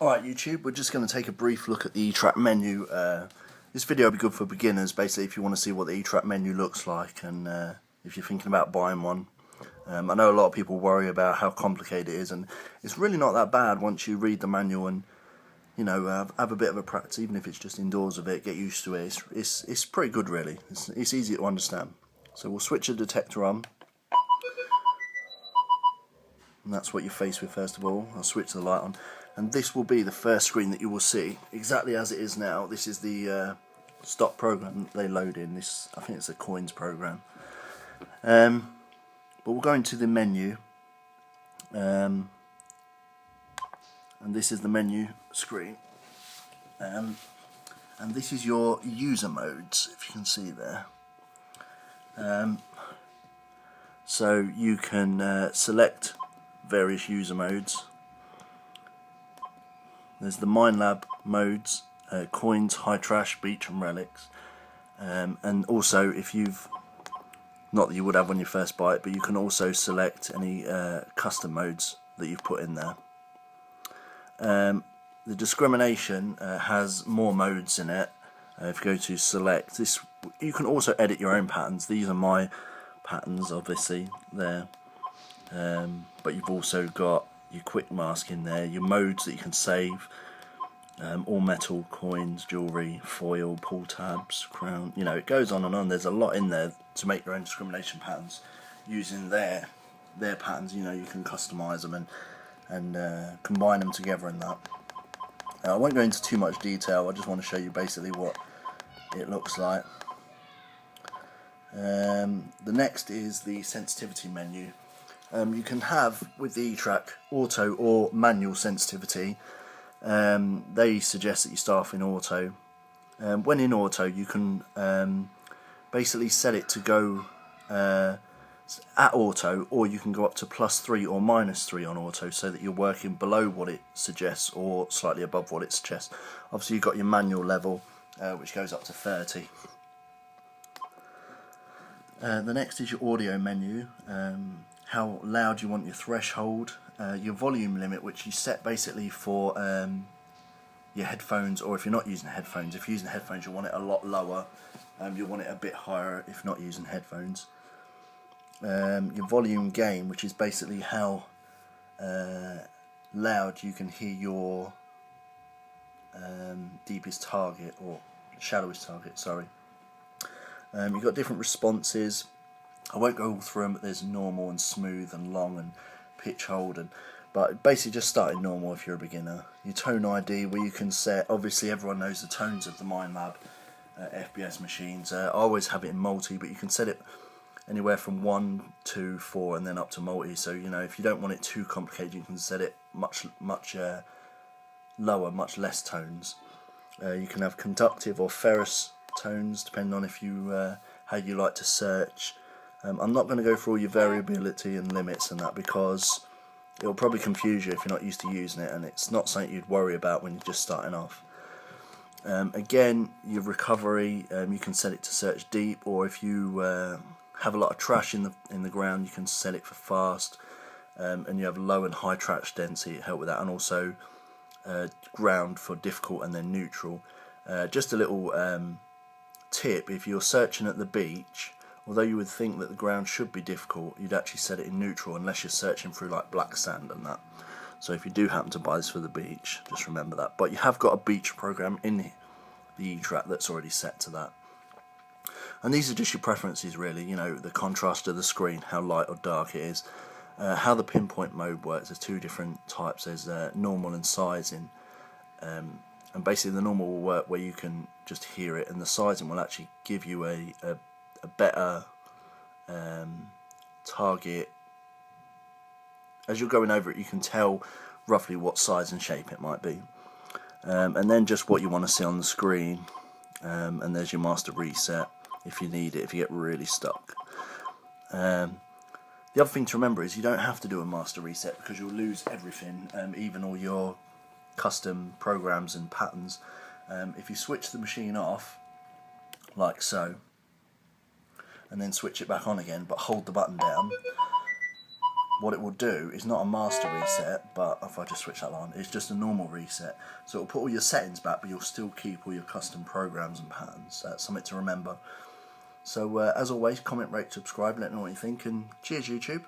Alright YouTube, we're just going to take a brief look at the etrac menu. This video will be good for beginners, basically if you want to see what the etrac menu looks like and if you're thinking about buying one. I know a lot of people worry about how complicated it is, and it's really not that bad once you read the manual and have a bit of a practice, even if it's just indoors of it, get used to it. It's pretty good really, it's easy to understand. So we'll switch the detector on. And that's what you're faced with first of all. I'll switch the light on. And this will be the first screen that you will see, exactly as it is now. This is the stock program that they load in. This, I think it's a coins program. But we'll go into the menu. And this is the menu screen. And this is your user modes, if you can see there. So you can select various user modes. There's the minelab modes, coins, high trash, beach and relics, and also if you've, not that you would have when you first buy it, but you can also select any custom modes that you've put in there. The discrimination has more modes in it. If you go to select this, you can also edit your own patterns. These are my patterns obviously there, but you've also got your quick mask in there, your modes that you can save, all metal, coins, jewellery, foil, pull tabs, crown, it goes on and on. There's a lot in there to make your own discrimination patterns using their patterns. You can customise them and combine them together in that. I won't go into too much detail, I just want to show you basically what it looks like. The next is the sensitivity menu. You can have, with the etrac, auto or manual sensitivity. They suggest that you start off in auto. When in auto, you can basically set it to go at auto, or you can go up to +3 or -3 on auto, so that you're working below what it suggests or slightly above what it suggests. Obviously you've got your manual level, which goes up to 30. The next is your audio menu. How loud you want your threshold, your volume limit, which you set basically for your headphones, or if you're not using headphones. If you're using headphones, you want it a lot lower. You want it a bit higher if not using headphones. Your volume gain, which is basically how loud you can hear your deepest target, or shallowest target, sorry. You've got different responses. I won't go all through them, but there's normal and smooth and long and pitch hold, but basically just starting normal if you're a beginner. Your tone ID, where you can set, obviously everyone knows the tones of the minelab FBS machines. I always have it in multi, but you can set it anywhere from 1 to 4 and then up to multi. So if you don't want it too complicated, you can set it much lower, much less tones. You can have conductive or ferrous tones, depending on if you how you like to search. I'm not going to go through all your variability and limits and that, because it'll probably confuse you if you're not used to using it, and it's not something you'd worry about when you're just starting off. Again, your recovery, you can set it to search deep, or if you have a lot of trash in the ground, you can set it for fast. And you have low and high trash density to help with that, and also ground for difficult and then neutral. Just a little tip: if you're searching at the beach, although you would think that the ground should be difficult, you'd actually set it in neutral unless you're searching through like black sand and that. So if you do happen to buy this for the beach, just remember that. But you have got a beach program in the etrac that's already set to that. And these are just your preferences really, the contrast of the screen, how light or dark it is. How the pinpoint mode works, there's two different types. There's normal and sizing. And basically the normal will work where you can just hear it, and the sizing will actually give you a better target. As you're going over it, you can tell roughly what size and shape it might be. And then just what you want to see on the screen. And there's your master reset if you need it, if you get really stuck. The other thing to remember is you don't have to do a master reset, because you'll lose everything, even all your custom programs and patterns. If you switch the machine off, like so, and then switch it back on again, but hold the button down, what it will do is not a master reset, but if I just switch that on, it's just a normal reset. So it'll put all your settings back, but you'll still keep all your custom programs and patterns. That's something to remember. So as always, comment, rate, subscribe, let me know what you think, and cheers YouTube.